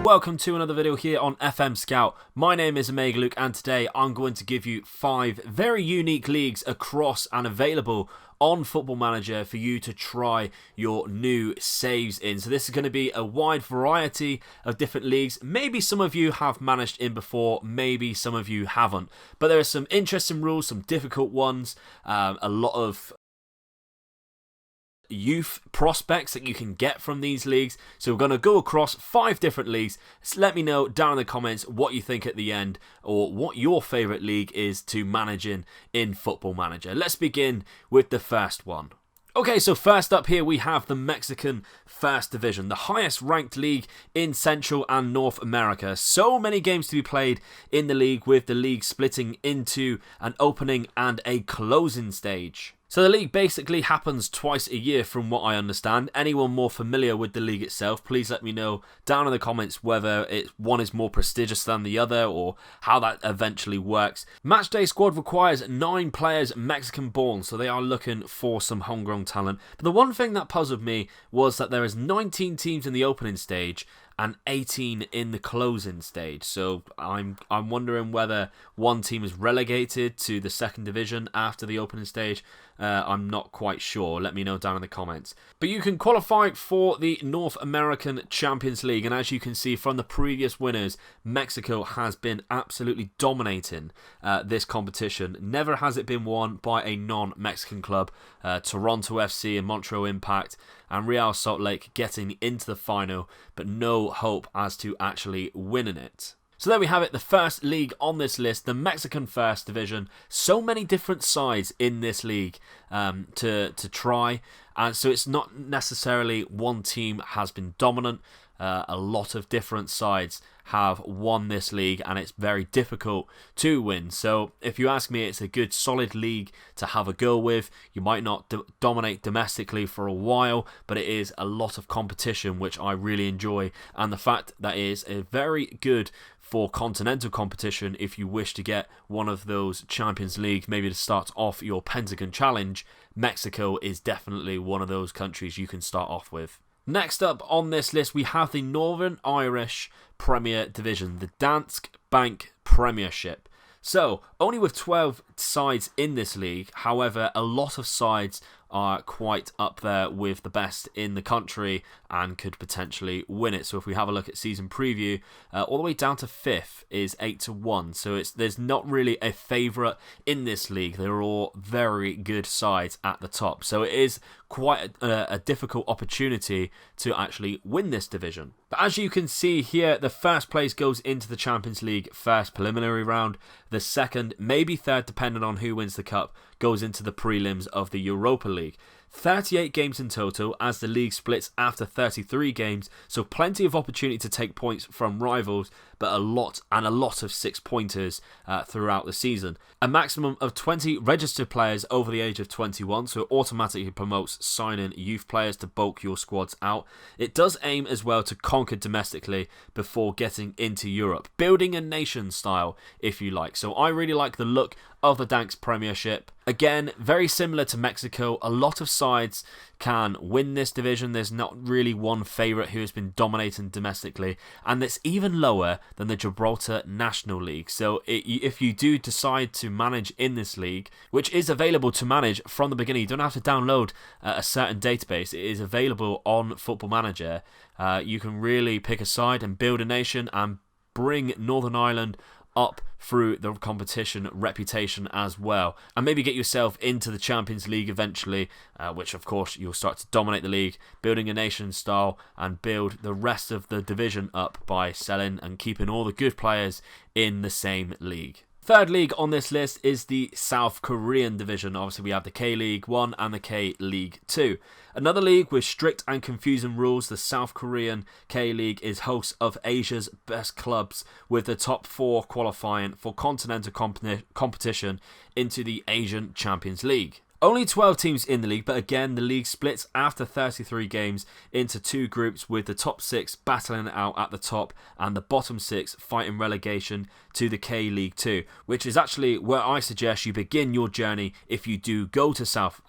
welcome to another video here on FM Scout. My name is Omega Luke and today I'm going to give you 5 very unique leagues across and available on Football Manager for you to try your new saves in. So this is going to be a wide variety of different leagues. Maybe some of you have managed in before, maybe some of you haven't. But there are some interesting rules, some difficult ones, a lot of youth prospects that you can get from these leagues. So we're going to go across 5 different leagues. So let me know down in the comments what you think at the end, or what your favourite league is to manage in Football Manager. Let's begin with the first one. Okay, so first up here we have the Mexican First Division, the highest ranked league in Central and North America. So many games to be played in the league, with the league splitting into an opening and a closing stage. So the league basically happens twice a year from what I understand. Anyone more familiar with the league itself, please let me know down in the comments whether one is more prestigious than the other or how that eventually works. Matchday squad requires 9 players Mexican born, so they are looking for some homegrown talent. But the one thing that puzzled me was that there is 19 teams in the opening stage and 18 in the closing stage. So I'm wondering whether one team is relegated to the second division after the opening stage. I'm not quite sure. Let me know down in the comments. But you can qualify for the North American Champions League, and as you can see from the previous winners, Mexico has been absolutely dominating this competition. Never has it been won by a non-Mexican club. Toronto FC and Montreal Impact and Real Salt Lake getting into the final, but no hope as to actually winning it. So there we have it, the first league on this list, the Mexican First Division. So many different sides in this league to try, and so it's not necessarily one team has been dominant. A lot of different sides have won this league, and it's very difficult to win. So if you ask me, it's a good solid league to have a go with. You might not dominate domestically for a while, but it is a lot of competition, which I really enjoy, and the fact that it is a very good for continental competition. If you wish to get one of those Champions Leagues, maybe to start off your Pentagon Challenge, Mexico is definitely one of those countries you can start off with. Next up on this list, we have the Northern Irish Premier Division, the Danske Bank Premiership. So, only with 12 sides in this league, however, a lot of sides are quite up there with the best in the country and could potentially win it. So if we have a look at season preview, all the way down to 5th is 8-1. So there's not really a favourite in this league. They're all very good sides at the top. So it is quite a difficult opportunity to actually win this division. But as you can see here, the first place goes into the Champions League first preliminary round. The second, maybe third, depending on who wins the cup, goes into the prelims of the Europa League. 38 games in total, as the league splits after 33 games, so plenty of opportunity to take points from rivals, but a lot of 6-pointers throughout the season. A maximum of 20 registered players over the age of 21, so it automatically promotes signing youth players to bulk your squads out. It does aim as well to conquer domestically before getting into Europe, building a nation style if you like. So I really like the look of the Danske Premiership. Again, very similar to Mexico, a lot of sides can win this division. There's not really one favourite who has been dominating domestically, and it's even lower than the Gibraltar National League. So if you do decide to manage in this league, which is available to manage from the beginning, you don't have to download a certain database. It is available on Football Manager. You can really pick a side and build a nation and bring Northern Ireland up through the competition reputation as well, and maybe get yourself into the Champions League eventually, which of course you'll start to dominate the league, building a nation style and build the rest of the division up by selling and keeping all the good players in the same league. Third league on this list is the South Korean division. Obviously we have the K-League 1 and the K-League 2. Another league with strict and confusing rules. The South Korean K-League is host of Asia's best clubs, with the top 4 qualifying for continental competition into the Asian Champions League. Only 12 teams in the league, but again, the league splits after 33 games into 2 groups, with the top 6 battling it out at the top and the bottom 6 fighting relegation to the K-League 2, which is actually where I suggest you begin your journey if you do go to South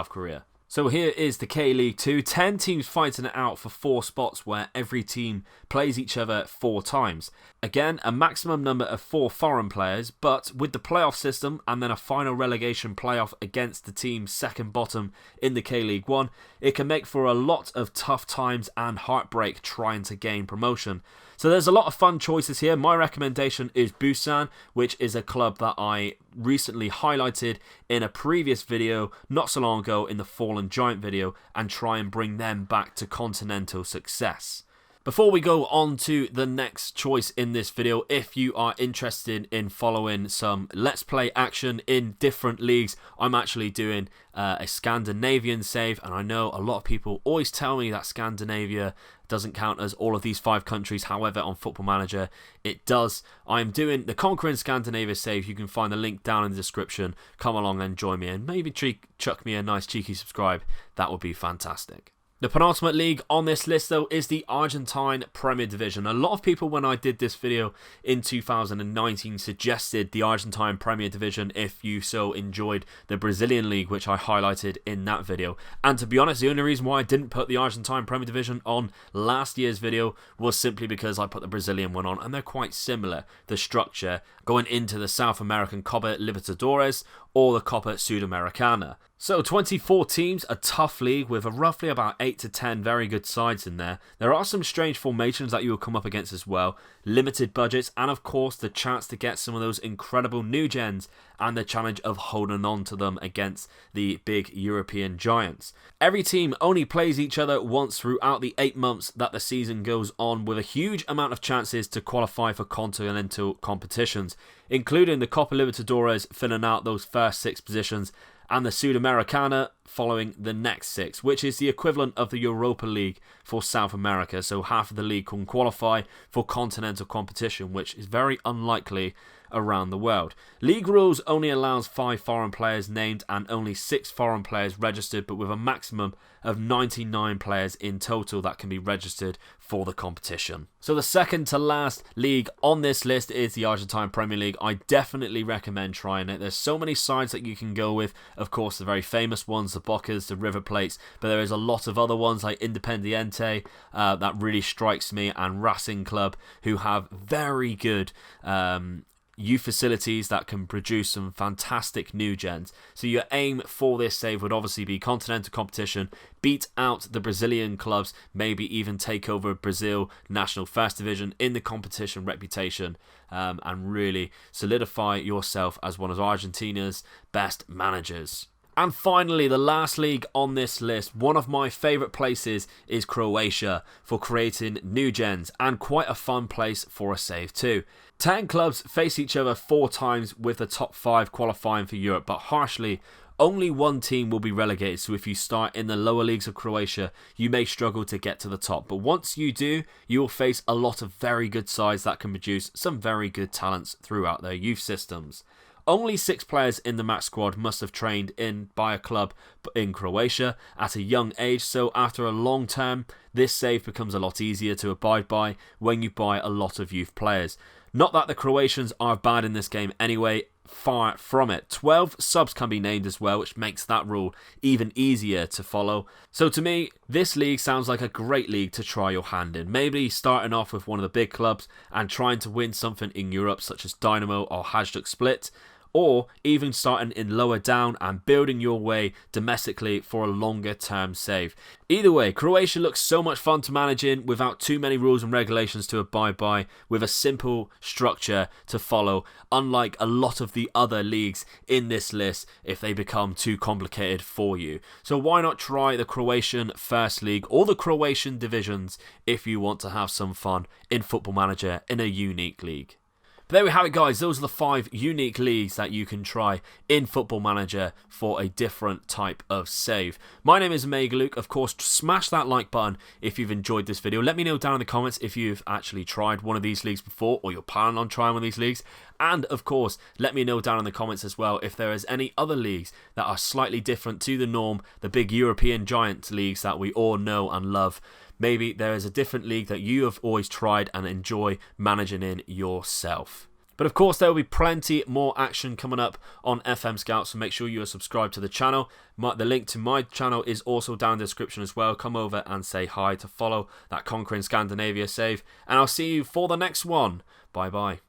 Korea. So here is the K-League 2, 10 teams fighting it out for 4 spots where every team plays each other 4 times. Again, a maximum number of 4 foreign players, but with the playoff system and then a final relegation playoff against the team second bottom in the K-League 1, it can make for a lot of tough times and heartbreak trying to gain promotion. So there's a lot of fun choices here. My recommendation is Busan, which is a club that I recently highlighted in a previous video not so long ago in the Fallen Giant video, and try and bring them back to continental success. Before we go on to the next choice in this video, if you are interested in following some Let's Play action in different leagues, I'm actually doing a Scandinavian save, and I know a lot of people always tell me that Scandinavia doesn't count as all of these 5 countries. However, on Football Manager, it does. I'm doing the Conquering Scandinavia save. You can find the link down in the description. Come along and join me, and maybe chuck me a nice cheeky subscribe. That would be fantastic. The penultimate league on this list, though, is the Argentine Premier Division. A lot of people, when I did this video in 2019, suggested the Argentine Premier Division if you so enjoyed the Brazilian league, which I highlighted in that video. And to be honest, the only reason why I didn't put the Argentine Premier Division on last year's video was simply because I put the Brazilian one on, and they're quite similar, the structure, going into the South American Copa Libertadores or the Copa Sudamericana. So 24 teams, a tough league with roughly about 8 to 10 very good sides in there. There are some strange formations that you will come up against as well, limited budgets, and of course the chance to get some of those incredible new gens and the challenge of holding on to them against the big European giants. Every team only plays each other once throughout the 8 months that the season goes on, with a huge amount of chances to qualify for continental competitions, including the Copa Libertadores filling out those first 6 positions, and the Sudamericana following the next 6, which is the equivalent of the Europa League for South America. So half of the league can qualify for continental competition, which is very unlikely around the world. League rules only allows 5 foreign players named and only 6 foreign players registered, but with a maximum of 99 players in total that can be registered for the competition. So the second to last league on this list is the Argentine Premier League. I definitely recommend trying it. There's so many sides that you can go with. Of course, the very famous ones, the Bocas, the River Plates, but there is a lot of other ones like Independiente that really strikes me, and Racing Club, who have very good youth facilities that can produce some fantastic new gens. So your aim for this save would obviously be continental competition, beat out the Brazilian clubs, maybe even take over Brazil National First Division in the competition reputation, and really solidify yourself as one of Argentina's best managers. And finally, the last league on this list, one of my favourite places is Croatia for creating new gens, and quite a fun place for a save too. 10 clubs face each other 4 times, with the top 5 qualifying for Europe, but harshly, only one team will be relegated, so if you start in the lower leagues of Croatia, you may struggle to get to the top. But once you do, you will face a lot of very good sides that can produce some very good talents throughout their youth systems. Only 6 players in the match squad must have trained by a club in Croatia at a young age, so after a long term, this save becomes a lot easier to abide by when you buy a lot of youth players. Not that the Croatians are bad in this game anyway, far from it. 12 subs can be named as well, which makes that rule even easier to follow. So to me, this league sounds like a great league to try your hand in. Maybe starting off with one of the big clubs and trying to win something in Europe, such as Dynamo or Hajduk Split, or even starting in lower down and building your way domestically for a longer term save. Either way, Croatia looks so much fun to manage in without too many rules and regulations to abide by, with a simple structure to follow, unlike a lot of the other leagues in this list if they become too complicated for you. So why not try the Croatian First League or the Croatian divisions if you want to have some fun in Football Manager in a unique league. But there we have it, guys. Those are the 5 unique leagues that you can try in Football Manager for a different type of save. My name is Omega Luke. Of course, smash that like button if you've enjoyed this video. Let me know down in the comments if you've actually tried one of these leagues before, or you're planning on trying one of these leagues. And of course, let me know down in the comments as well if there is any other leagues that are slightly different to the norm, the big European giant leagues that we all know and love. Maybe there is a different league that you have always tried and enjoy managing in yourself. But of course, there will be plenty more action coming up on FM Scout, so make sure you are subscribed to the channel. The link to my channel is also down in the description as well. Come over and say hi to follow that Conquering Scandinavia save. And I'll see you for the next one. Bye bye.